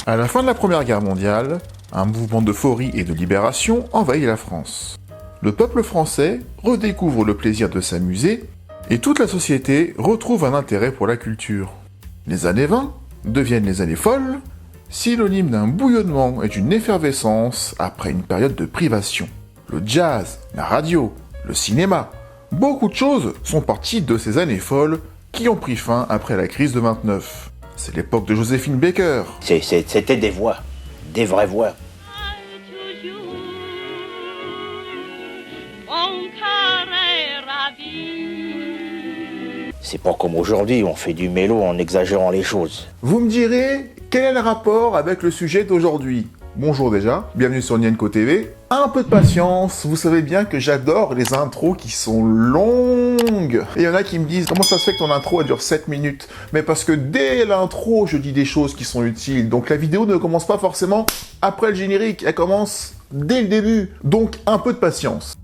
À la fin de la Première Guerre mondiale, un mouvement d'euphorie et de libération envahit la France. Le peuple français redécouvre le plaisir de s'amuser et toute la société retrouve un intérêt pour la culture. Les années 20 deviennent les années folles, synonyme d'un bouillonnement et d'une effervescence après une période de privation. Le jazz, la radio, le cinéma, beaucoup de choses sont parties de ces années folles qui ont pris fin après la crise de 29. C'est l'époque de Joséphine Baker. C'était des voix, des vraies voix. C'est pas comme aujourd'hui, on fait du mélo en exagérant les choses. Vous me direz, quel est le rapport avec le sujet d'aujourd'hui ? Bonjour déjà, bienvenue sur Nienko TV. Un peu de patience, vous savez bien que j'adore les intros qui sont longues. Et il y en a qui me disent, comment ça se fait que ton intro elle dure 7 minutes ? Mais parce que dès l'intro, je dis des choses qui sont utiles. Donc la vidéo ne commence pas forcément après le générique, elle commence dès le début. Donc un peu de patience.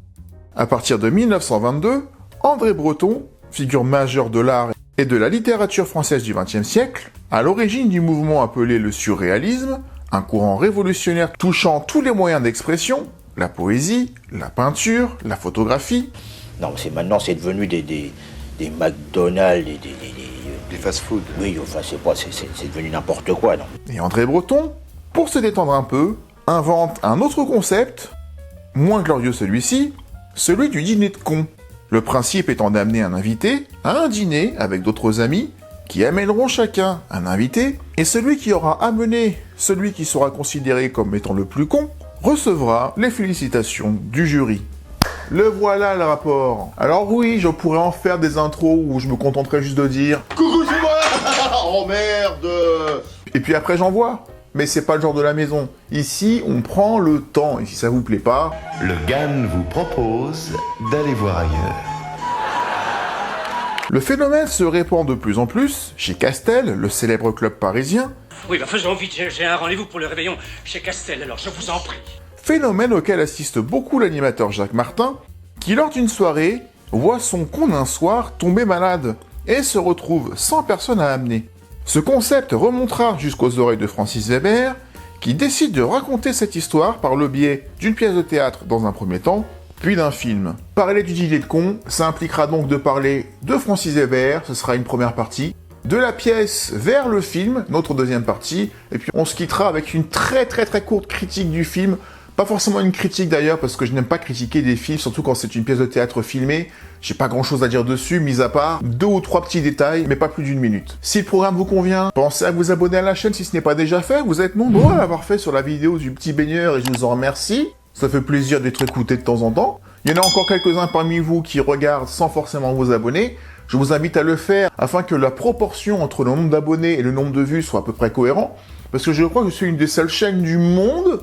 À partir de 1922, André Breton, figure majeure de l'art et de la littérature française du XXe siècle, à l'origine du mouvement appelé le surréalisme, un courant révolutionnaire touchant tous les moyens d'expression, la poésie, la peinture, la photographie. Non, maintenant c'est devenu des McDonald's, des fast-food. Oui, enfin c'est devenu n'importe quoi, non. Et André Breton, pour se détendre un peu, invente un autre concept, moins glorieux celui-ci, celui du dîner de cons. Le principe étant d'amener un invité à un dîner avec d'autres amis qui amèneront chacun un invité, et celui qui aura amené celui qui sera considéré comme étant le plus con recevra les félicitations du jury. Le voilà le rapport. Alors oui, je pourrais en faire des intros où je me contenterais juste de dire « Coucou, c'est moi !» Oh merde. Et puis après j'envoie. Mais c'est pas le genre de la maison. Ici, on prend le temps, et si ça vous plaît pas... Le GAN vous propose d'aller voir ailleurs. Le phénomène se répand de plus en plus chez Castel, le célèbre club parisien. Oui, bah faisons vite, j'ai un rendez-vous pour le réveillon chez Castel, alors je vous en prie. Phénomène auquel assiste beaucoup l'animateur Jacques Martin, qui lors d'une soirée, voit son con d'un soir tomber malade, et se retrouve sans personne à amener. Ce concept remontera jusqu'aux oreilles de Francis Weber, qui décide de raconter cette histoire par le biais d'une pièce de théâtre dans un premier temps, puis d'un film. Parler du dîner de con, ça impliquera donc de parler de Francis Weber, ce sera une première partie, de la pièce vers le film, notre deuxième partie, et puis on se quittera avec une très courte critique du film. Pas forcément une critique d'ailleurs, parce que je n'aime pas critiquer des films, surtout quand c'est une pièce de théâtre filmée. J'ai pas grand chose à dire dessus, mis à part 2 ou 3 petits détails, mais pas plus d'1 minute. Si le programme vous convient, pensez à vous abonner à la chaîne si ce n'est pas déjà fait. Vous êtes nombreux à l'avoir fait sur la vidéo du petit baigneur et je vous en remercie. Ça fait plaisir d'être écouté de temps en temps. Il y en a encore quelques-uns parmi vous qui regardent sans forcément vous abonner. Je vous invite à le faire afin que la proportion entre le nombre d'abonnés et le nombre de vues soit à peu près cohérent. Parce que je crois que je suis une des seules chaînes du monde,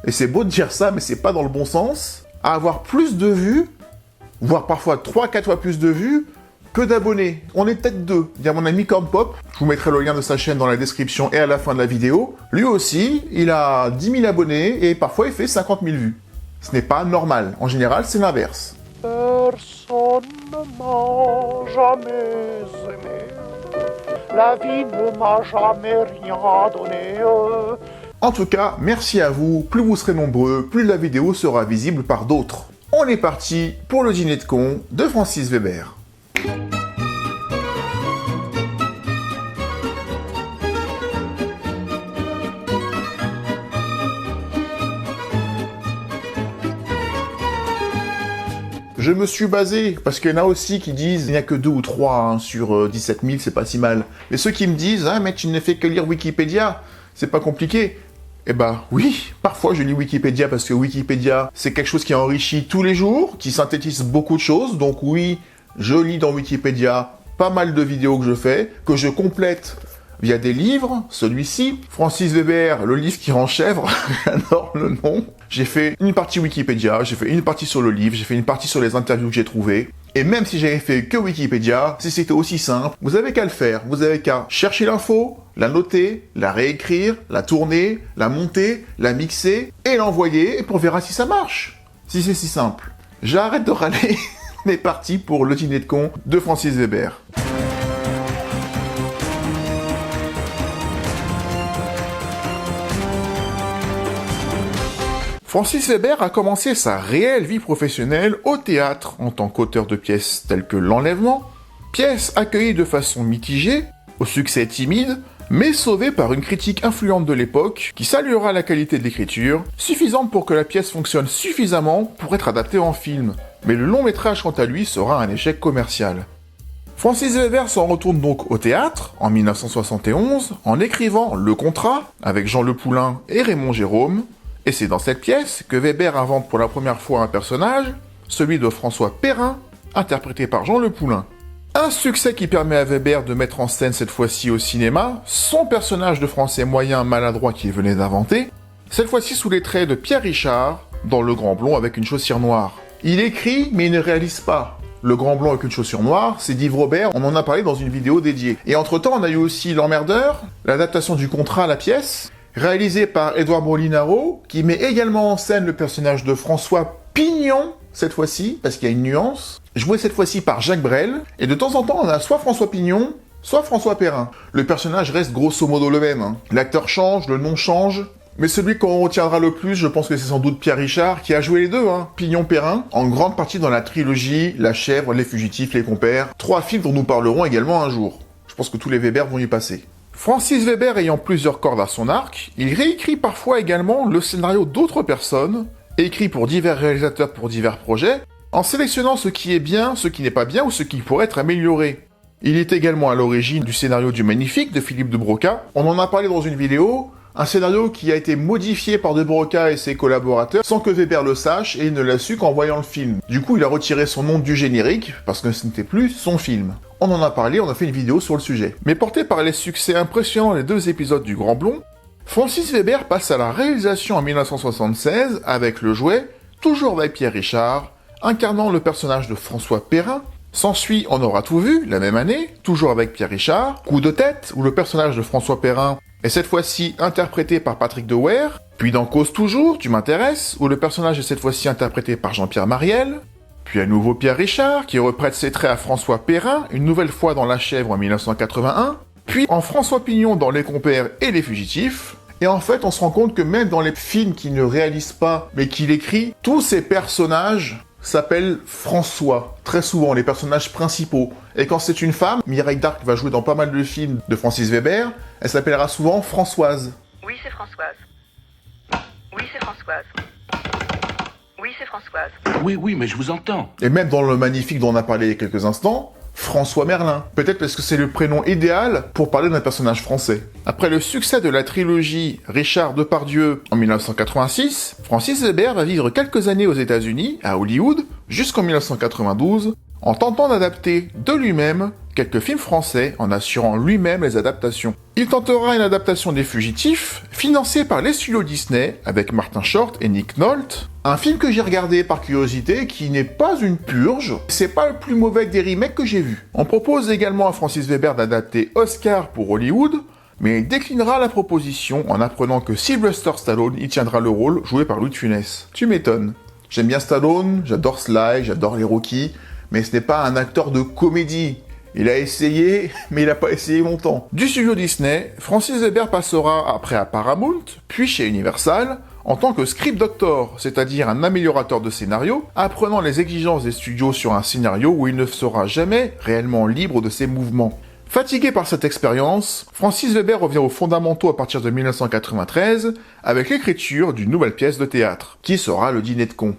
et c'est beau de dire ça, mais c'est pas dans le bon sens, à avoir plus de vues, voire parfois 3-4 fois plus de vues, que d'abonnés. On est peut-être 2. Il y a mon ami Corn Pop, je vous mettrai le lien de sa chaîne dans la description et à la fin de la vidéo. Lui aussi, il a 10 000 abonnés et parfois il fait 50 000 vues. Ce n'est pas normal. En général, c'est l'inverse. Personne ne m'a jamais aimé. La vie ne m'a jamais rien donné. En tout cas, merci à vous. Plus vous serez nombreux, plus la vidéo sera visible par d'autres. On est parti pour le dîner de con de Francis Weber. Je me suis basé, parce qu'il y en a aussi qui disent, il n'y a que 2 ou 3 sur 17 000, c'est pas si mal. Mais ceux qui me disent, mais tu ne fais que lire Wikipédia, c'est pas compliqué. Eh ben oui, parfois je lis Wikipédia parce que Wikipédia, c'est quelque chose qui enrichit tous les jours, qui synthétise beaucoup de choses. Donc oui, je lis dans Wikipédia pas mal de vidéos que je fais, que je complète via des livres, celui-ci, Francis Weber, le livre qui rend chèvre, j'adore le nom. J'ai fait une partie Wikipédia, j'ai fait une partie sur le livre, j'ai fait une partie sur les interviews que j'ai trouvées. Et même si j'avais fait que Wikipédia, si c'était aussi simple, vous avez qu'à le faire. Vous avez qu'à chercher l'info, la noter, la réécrire, la tourner, la monter, la mixer et l'envoyer, et puis on verra si ça marche. Si c'est si simple. J'arrête de râler, on est parti pour le dîner de con de Francis Weber. Francis Weber a commencé sa réelle vie professionnelle au théâtre en tant qu'auteur de pièces telles que L'Enlèvement, pièce accueillie de façon mitigée, au succès timide, mais sauvée par une critique influente de l'époque qui saluera la qualité de l'écriture, suffisante pour que la pièce fonctionne suffisamment pour être adaptée en film. Mais le long métrage quant à lui sera un échec commercial. Francis Weber s'en retourne donc au théâtre en 1971 en écrivant Le Contrat avec Jean Le Poulain et Raymond Gérôme, et c'est dans cette pièce que Weber invente pour la première fois un personnage, celui de François Perrin, interprété par Jean Le Poulain. Un succès qui permet à Weber de mettre en scène cette fois-ci au cinéma son personnage de français moyen maladroit qu'il venait d'inventer, cette fois-ci sous les traits de Pierre Richard, dans Le Grand Blond avec une chaussure noire. Il écrit, mais il ne réalise pas. Le Grand Blond avec une chaussure noire, c'est d'Yves Robert, on en a parlé dans une vidéo dédiée. Et entre-temps, on a eu aussi L'Emmerdeur, l'adaptation du Contrat à la pièce, réalisée par Édouard Molinaro, qui met également en scène le personnage de François Pignon, cette fois-ci, parce qu'il y a une nuance, joué cette fois-ci par Jacques Brel, et de temps en temps, on a soit François Pignon, soit François Perrin. Le personnage reste grosso modo le même. L'acteur change, le nom change, mais celui qu'on retiendra le plus, je pense que c'est sans doute Pierre Richard, qui a joué les deux, Pignon-Perrin, en grande partie dans la trilogie La Chèvre, Les Fugitifs, Les Compères, 3 films dont nous parlerons également un jour. Je pense que tous les Weber vont y passer. Francis Weber ayant plusieurs cordes à son arc, il réécrit parfois également le scénario d'autres personnes, écrit pour divers réalisateurs pour divers projets, en sélectionnant ce qui est bien, ce qui n'est pas bien ou ce qui pourrait être amélioré. Il est également à l'origine du scénario du Magnifique de Philippe de Broca. On en a parlé dans une vidéo, un scénario qui a été modifié par de Broca et ses collaborateurs sans que Weber le sache et il ne l'a su qu'en voyant le film. Du coup, il a retiré son nom du générique parce que ce n'était plus son film. On en a parlé, on a fait une vidéo sur le sujet. Mais porté par les succès impressionnants des 2 épisodes du Grand Blond, Francis Weber passe à la réalisation en 1976 avec Le Jouet, toujours avec Pierre Richard, incarnant le personnage de François Perrin. S'ensuit On aura tout vu, la même année, toujours avec Pierre Richard, Coup de tête, où le personnage de François Perrin est cette fois-ci interprété par Patrick Dewaere, puis dans Cause toujours, Tu m'intéresses, où le personnage est cette fois-ci interprété par Jean-Pierre Mariel, puis à nouveau Pierre Richard, qui reprête ses traits à François Perrin, une nouvelle fois dans La Chèvre en 1981, puis en François Pignon dans Les Compères et Les Fugitifs, et en fait on se rend compte que même dans les films qu'il ne réalise pas, mais qu'il écrit, tous ces personnages s'appellent François, très souvent les personnages principaux. Et quand c'est une femme, Mireille d'Arc va jouer dans pas mal de films de Francis Weber, elle s'appellera souvent Françoise. Oui, c'est Françoise. Oui, c'est Françoise. Oui, c'est Françoise. Oui, mais je vous entends. Et même dans le Magnifique dont on a parlé il y a quelques instants, François Merlin. Peut-être parce que c'est le prénom idéal pour parler d'un personnage français. Après le succès de la trilogie Richard Depardieu en 1986, Francis Weber va vivre quelques années aux États-Unis, à Hollywood, jusqu'en 1992, en tentant d'adapter de lui-même quelques films français en assurant lui-même les adaptations. Il tentera une adaptation des Fugitifs, financée par les studios Disney, avec Martin Short et Nick Nolte. Un film que j'ai regardé par curiosité, qui n'est pas une purge, c'est pas le plus mauvais des remakes que j'ai vus. On propose également à Francis Weber d'adapter Oscar pour Hollywood, mais il déclinera la proposition en apprenant que Sylvester Stallone y tiendra le rôle joué par Louis de Funès. Tu m'étonnes. J'aime bien Stallone, j'adore Sly, j'adore les Rocky, mais ce n'est pas un acteur de comédie. Il a essayé, mais il n'a pas essayé longtemps. Du studio Disney, Francis Weber passera après à Paramount, puis chez Universal, en tant que script doctor, c'est-à-dire un améliorateur de scénario, apprenant les exigences des studios sur un scénario où il ne sera jamais réellement libre de ses mouvements. Fatigué par cette expérience, Francis Weber revient aux fondamentaux à partir de 1993 avec l'écriture d'une nouvelle pièce de théâtre, qui sera Le Dîner de cons.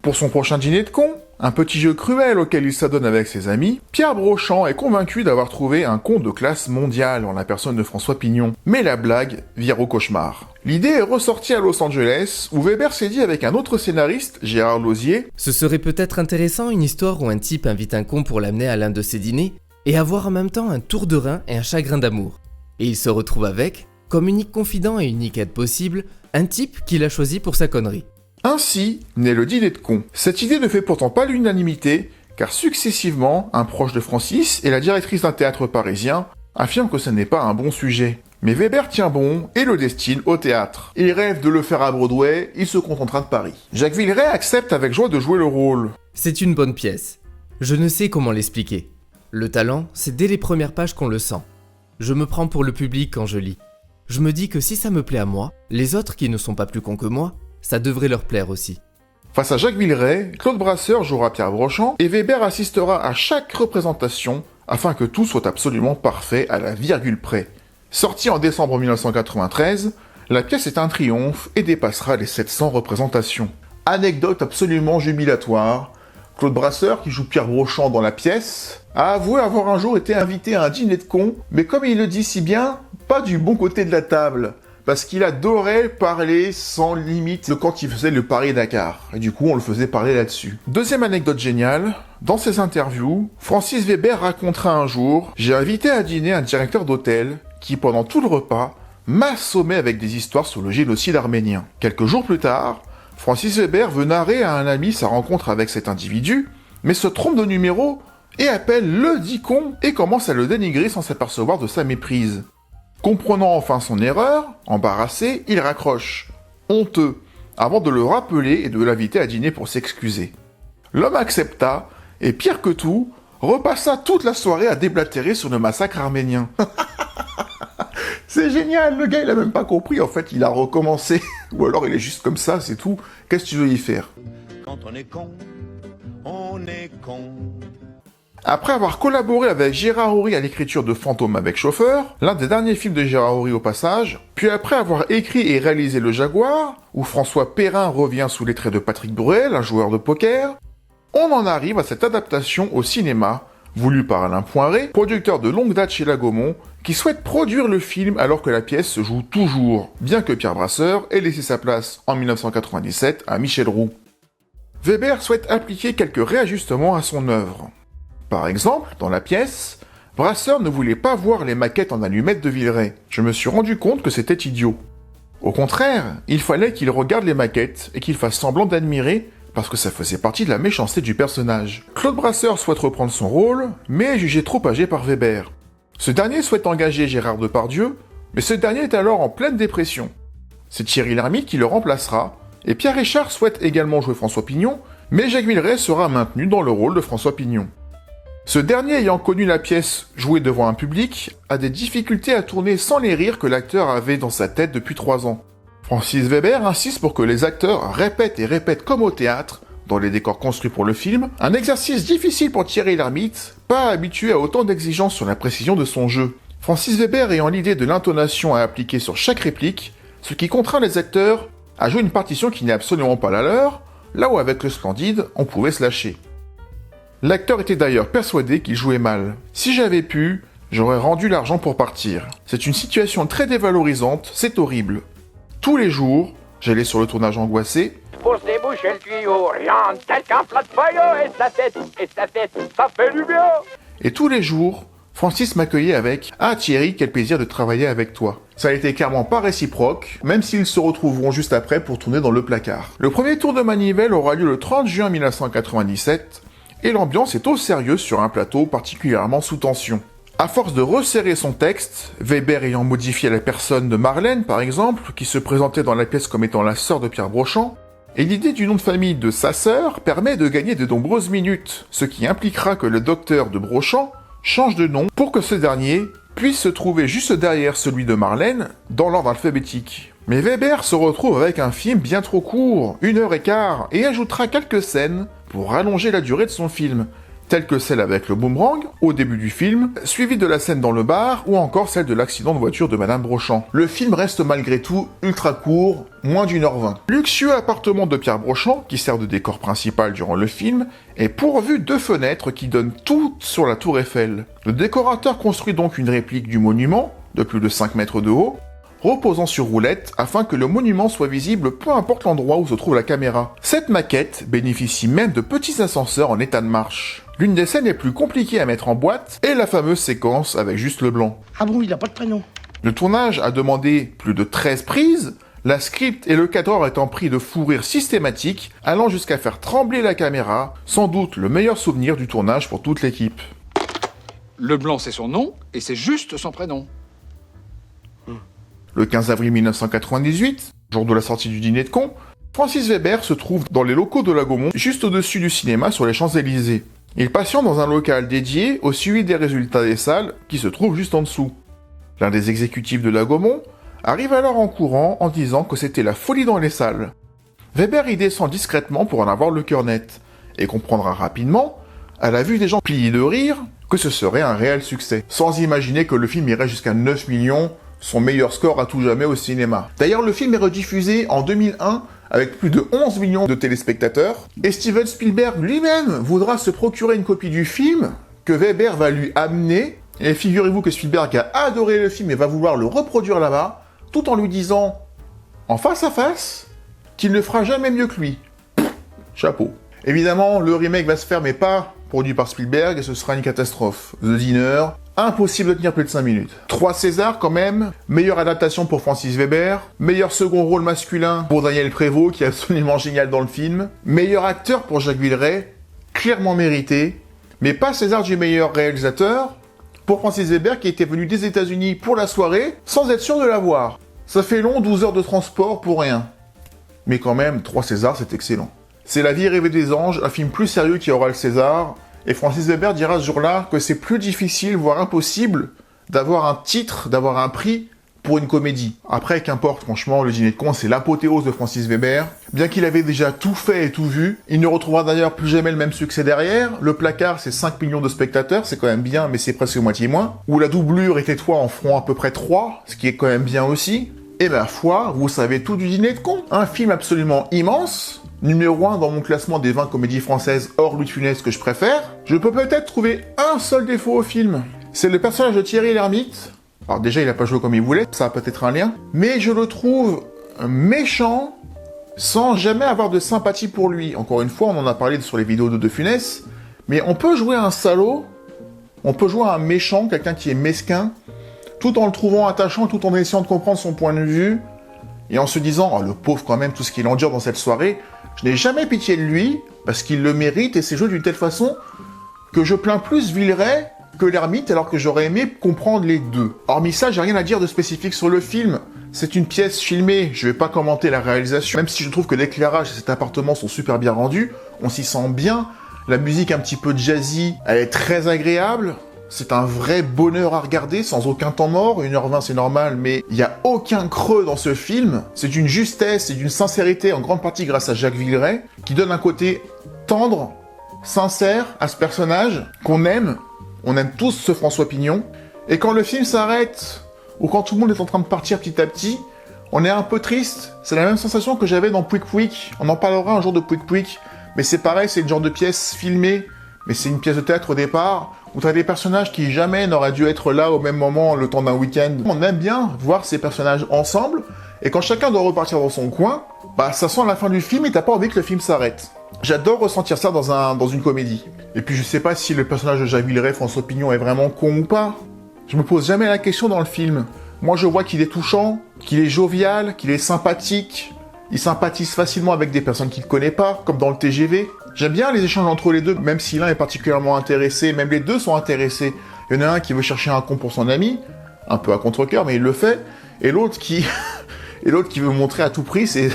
Pour son prochain dîner de cons, un petit jeu cruel auquel il s'adonne avec ses amis, Pierre Brochant est convaincu d'avoir trouvé un con de classe mondiale en la personne de François Pignon. Mais la blague vire au cauchemar. L'idée est ressortie à Los Angeles, où Weber s'est dit avec un autre scénariste, Gérard Lauzier, « Ce serait peut-être intéressant une histoire où un type invite un con pour l'amener à l'un de ses dîners, et avoir en même temps un tour de rein et un chagrin d'amour. Et il se retrouve avec, comme unique confident et unique aide possible, un type qu'il a choisi pour sa connerie. » Ainsi naît Le Dîner de cons. Cette idée ne fait pourtant pas l'unanimité, car successivement, un proche de Francis et la directrice d'un théâtre parisien affirment que ce n'est pas un bon sujet. Mais Weber tient bon et le destine au théâtre. Il rêve de le faire à Broadway, il se contentera de Paris. Jacques Villeray accepte avec joie de jouer le rôle. C'est une bonne pièce. Je ne sais comment l'expliquer. Le talent, c'est dès les premières pages qu'on le sent. Je me prends pour le public quand je lis. Je me dis que si ça me plaît à moi, les autres qui ne sont pas plus cons que moi, ça devrait leur plaire aussi. Face à Jacques Villeray, Claude Brasseur jouera Pierre Brochant et Weber assistera à chaque représentation afin que tout soit absolument parfait à la virgule près. Sortie en décembre 1993, la pièce est un triomphe et dépassera les 700 représentations. Anecdote absolument jubilatoire, Claude Brasseur, qui joue Pierre Brochant dans la pièce, a avoué avoir un jour été invité à un dîner de cons, mais comme il le dit si bien, pas du bon côté de la table, parce qu'il adorait parler sans limite quand il faisait le Paris-Dakar, et du coup on le faisait parler là-dessus. Deuxième anecdote géniale, dans ses interviews, Francis Weber racontera un jour « J'ai invité à dîner un directeur d'hôtel qui, pendant tout le repas, m'assommait avec des histoires sur le génocide arménien. Quelques jours plus tard, Francis Weber veut narrer à un ami sa rencontre avec cet individu, mais se trompe de numéro et appelle le dit con et commence à le dénigrer sans s'apercevoir de sa méprise. Comprenant enfin son erreur, embarrassé, il raccroche, honteux, avant de le rappeler et de l'inviter à dîner pour s'excuser. L'homme accepta, et pire que tout, repassa toute la soirée à déblatérer sur le massacre arménien. C'est génial, le gars il a même pas compris, en fait il a recommencé. Ou alors il est juste comme ça, c'est tout. Qu'est-ce que tu veux y faire? Quand on est con, on est con. Après avoir collaboré avec Gérard Houry à l'écriture de Fantôme avec chauffeur, l'un des derniers films de Gérard Houry au passage, puis après avoir écrit et réalisé Le Jaguar, où François Perrin revient sous les traits de Patrick Bruel, un joueur de poker, on en arrive à cette adaptation au cinéma, voulue par Alain Poinret, producteur de longue date chez La Gaumont, qui souhaite produire le film alors que la pièce se joue toujours, bien que Pierre Brasseur ait laissé sa place en 1997 à Michel Roux. Weber souhaite appliquer quelques réajustements à son œuvre. Par exemple, dans la pièce, Brasseur ne voulait pas voir les maquettes en allumettes de Villeray. Je me suis rendu compte que c'était idiot. Au contraire, il fallait qu'il regarde les maquettes et qu'il fasse semblant d'admirer parce que ça faisait partie de la méchanceté du personnage. Claude Brasseur souhaite reprendre son rôle, mais est jugé trop âgé par Weber. Ce dernier souhaite engager Gérard Depardieu, mais ce dernier est alors en pleine dépression. C'est Thierry Lhermitte qui le remplacera, et Pierre Richard souhaite également jouer François Pignon, mais Jacques Villeray sera maintenu dans le rôle de François Pignon. Ce dernier ayant connu la pièce jouée devant un public, a des difficultés à tourner sans les rires que l'acteur avait dans sa tête depuis 3 ans. Francis Weber insiste pour que les acteurs répètent et répètent comme au théâtre, dans les décors construits pour le film, un exercice difficile pour Thierry Lhermitte, pas habitué à autant d'exigences sur la précision de son jeu. Francis Weber ayant l'idée de l'intonation à appliquer sur chaque réplique, ce qui contraint les acteurs à jouer une partition qui n'est absolument pas la leur, là où avec le Splendide, on pouvait se lâcher. L'acteur était d'ailleurs persuadé qu'il jouait mal. Si j'avais pu, j'aurais rendu l'argent pour partir. C'est une situation très dévalorisante, c'est horrible. Tous les jours, j'allais sur le tournage angoissé. Pour se déboucher le tuyau, rien de tel qu'un plat de feuilles et ça fait du bien. Et tous les jours, Francis m'accueillait avec « Ah Thierry, quel plaisir de travailler avec toi ». Ça a été clairement pas réciproque, même s'ils se retrouveront juste après pour tourner dans Le Placard. Le premier tour de manivelle aura lieu le 30 juin 1997, et l'ambiance est au sérieux sur un plateau particulièrement sous tension. À force de resserrer son texte, Weber ayant modifié la personne de Marlène par exemple, qui se présentait dans la pièce comme étant la sœur de Pierre Brochant, et l'idée du nom de famille de sa sœur permet de gagner de nombreuses minutes, ce qui impliquera que le docteur de Brochant change de nom pour que ce dernier puisse se trouver juste derrière celui de Marlène dans l'ordre alphabétique. Mais Weber se retrouve avec un film bien trop court, 1h15, et ajoutera quelques scènes pour rallonger la durée de son film, telles que celle avec le boomerang, au début du film, suivie de la scène dans le bar, ou encore celle de l'accident de voiture de Madame Brochant. Le film reste malgré tout ultra court, moins d'1h20. Luxueux appartement de Pierre Brochant, qui sert de décor principal durant le film, est pourvu de fenêtres qui donnent toutes sur la tour Eiffel. Le décorateur construit donc une réplique du monument, de plus de 5 mètres de haut, reposant sur roulette afin que le monument soit visible peu importe l'endroit où se trouve la caméra. Cette maquette bénéficie même de petits ascenseurs en état de marche. L'une des scènes les plus compliquées à mettre en boîte est la fameuse séquence avec juste le blanc. Ah bon, il a pas de prénom. Le tournage a demandé plus de 13 prises, la script et le cadreur étant pris de fou rire systématique, allant jusqu'à faire trembler la caméra, sans doute le meilleur souvenir du tournage pour toute l'équipe. Le blanc, c'est son nom, et c'est juste son prénom. Le 15 avril 1998, jour de la sortie du dîner de cons, Francis Weber se trouve dans les locaux de La Gaumont, juste au-dessus du cinéma sur les Champs-Élysées. Il patiente dans un local dédié au suivi des résultats des salles qui se trouve juste en dessous. L'un des exécutifs de la Gaumont arrive alors en courant en disant que c'était la folie dans les salles. Weber y descend discrètement pour en avoir le cœur net, et comprendra rapidement, à la vue des gens pliés de rire, que ce serait un réel succès, sans imaginer que le film irait jusqu'à 9 millions, son meilleur score à tout jamais au cinéma. D'ailleurs, le film est rediffusé en 2001 avec plus de 11 millions de téléspectateurs, et Steven Spielberg lui-même voudra se procurer une copie du film que Weber va lui amener, et figurez-vous que Spielberg a adoré le film et va vouloir le reproduire là-bas, tout en lui disant, en face à face, qu'il ne fera jamais mieux que lui. Chapeau. Évidemment, le remake va se faire, mais pas produit par Spielberg, et ce sera une catastrophe. The Dinner, impossible de tenir plus de 5 minutes. 3 Césars quand même, meilleure adaptation pour Francis Weber, meilleur second rôle masculin pour Daniel Prévost, qui est absolument génial dans le film, meilleur acteur pour Jacques Villeray, clairement mérité, mais pas César du meilleur réalisateur, pour Francis Weber qui était venu des États-Unis pour la soirée, sans être sûr de la voir. Ça fait long, 12 heures de transport pour rien. Mais quand même, 3 Césars, c'est excellent. C'est La vie rêvée des anges, un film plus sérieux qui aura le César, et Francis Weber dira ce jour-là que c'est plus difficile, voire impossible, d'avoir un titre, d'avoir un prix pour une comédie. Après, qu'importe, franchement, Le Dîner de Cons, c'est l'apothéose de Francis Weber. Bien qu'il avait déjà tout fait et tout vu, il ne retrouvera d'ailleurs plus jamais le même succès derrière. Le Placard, c'est 5 millions de spectateurs, c'est quand même bien, mais c'est presque moitié moins. Ou La Doublure et Tais-toi en feront à peu près 3, ce qui est quand même bien aussi. Et ma foi, vous savez tout du Dîner de Cons. Un film absolument immense, numéro 1 dans mon classement des 20 comédies françaises hors Louis de Funès que je préfère. Je peux peut-être trouver un seul défaut au film. C'est le personnage de Thierry Lhermitte. Alors déjà, il a pas joué comme il voulait, ça a peut-être un lien. Mais je le trouve méchant, sans jamais avoir de sympathie pour lui. Encore une fois, on en a parlé sur les vidéos de Funès. Mais on peut jouer un salaud, on peut jouer un méchant, quelqu'un qui est mesquin, tout en le trouvant attachant, tout en essayant de comprendre son point de vue, et en se disant, oh le pauvre quand même, tout ce qu'il endure dans cette soirée, je n'ai jamais pitié de lui, parce qu'il le mérite, et c'est joué d'une telle façon que je plains plus Villeray que Lhermitte, alors que j'aurais aimé comprendre les deux. Hormis ça, j'ai rien à dire de spécifique sur le film. C'est une pièce filmée, je vais pas commenter la réalisation, même si je trouve que l'éclairage et cet appartement sont super bien rendus, on s'y sent bien, la musique un petit peu jazzy, elle est très agréable, c'est un vrai bonheur à regarder, sans aucun temps mort, 1h20 c'est normal, mais il n'y a aucun creux dans ce film, c'est d'une justesse et d'une sincérité, en grande partie grâce à Jacques Villeray, qui donne un côté tendre, sincère à ce personnage, qu'on aime, on aime tous ce François Pignon, et quand le film s'arrête, ou quand tout le monde est en train de partir petit à petit, on est un peu triste, c'est la même sensation que j'avais dans Pouic Pouic, on en parlera un jour de Pouic Pouic, mais c'est pareil, c'est le genre de pièce filmée, mais c'est une pièce de théâtre au départ, où t'as des personnages qui jamais n'auraient dû être là au même moment le temps d'un week-end. On aime bien voir ces personnages ensemble, et quand chacun doit repartir dans son coin, bah ça sent la fin du film et t'as pas envie que le film s'arrête. J'adore ressentir ça dans une comédie. Et puis je sais pas si le personnage de Jacques Villeray, François Pignon, est vraiment con ou pas. Je me pose jamais la question dans le film. Moi je vois qu'il est touchant, qu'il est jovial, qu'il est sympathique. Il sympathise facilement avec des personnes qu'il ne connaît pas, comme dans le TGV. J'aime bien les échanges entre les deux, même si l'un est particulièrement intéressé, même les deux sont intéressés. Il y en a un qui veut chercher un con pour son ami, un peu à contre-cœur, mais il le fait, et l'autre qui veut montrer à tout prix ses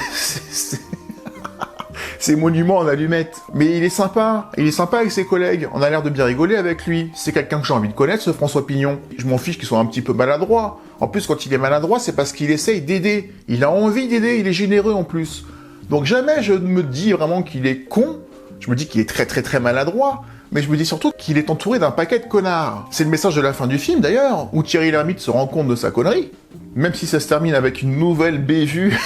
monuments en allumettes. Mais il est sympa avec ses collègues, on a l'air de bien rigoler avec lui. C'est quelqu'un que j'ai envie de connaître, ce François Pignon. Je m'en fiche qu'il soit un petit peu maladroit. En plus, quand il est maladroit, c'est parce qu'il essaye d'aider. Il a envie d'aider, il est généreux en plus. Donc jamais je ne me dis vraiment qu'il est con, je me dis qu'il est très très très maladroit, mais je me dis surtout qu'il est entouré d'un paquet de connards. C'est le message de la fin du film d'ailleurs, où Thierry Lhermitte se rend compte de sa connerie, même si ça se termine avec une nouvelle bévue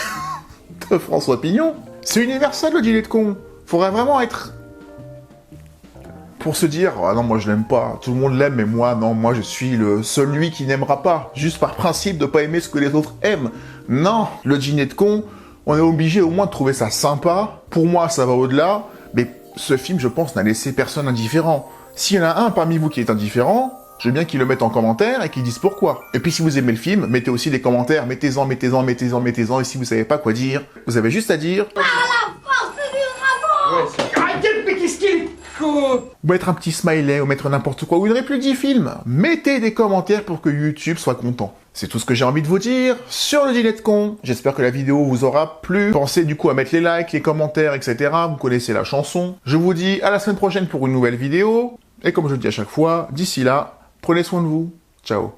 de François Pignon. C'est universel le Dîner de Cons. Faudrait vraiment être... pour se dire, ah non, moi je l'aime pas, tout le monde l'aime, mais moi, non, moi je suis celui qui n'aimera pas, juste par principe de pas aimer ce que les autres aiment. Non, le Dîner de Cons, on est obligé au moins de trouver ça sympa. Pour moi, ça va au-delà, mais ce film, je pense, n'a laissé personne indifférent. S'il y en a un parmi vous qui est indifférent, je veux bien qu'il le mette en commentaire et qu'il dise pourquoi. Et puis si vous aimez le film, mettez aussi des commentaires, mettez-en, et si vous savez pas quoi dire, vous avez juste à dire... Ou mettre un petit smiley, ou mettre n'importe quoi, ou une réplique du film. Mettez des commentaires pour que YouTube soit content. C'est tout ce que j'ai envie de vous dire sur le dîner de con. J'espère que la vidéo vous aura plu. Pensez du coup à mettre les likes, les commentaires, etc. Vous connaissez la chanson. Je vous dis à la semaine prochaine pour une nouvelle vidéo. Et comme je le dis à chaque fois, d'ici là, prenez soin de vous. Ciao.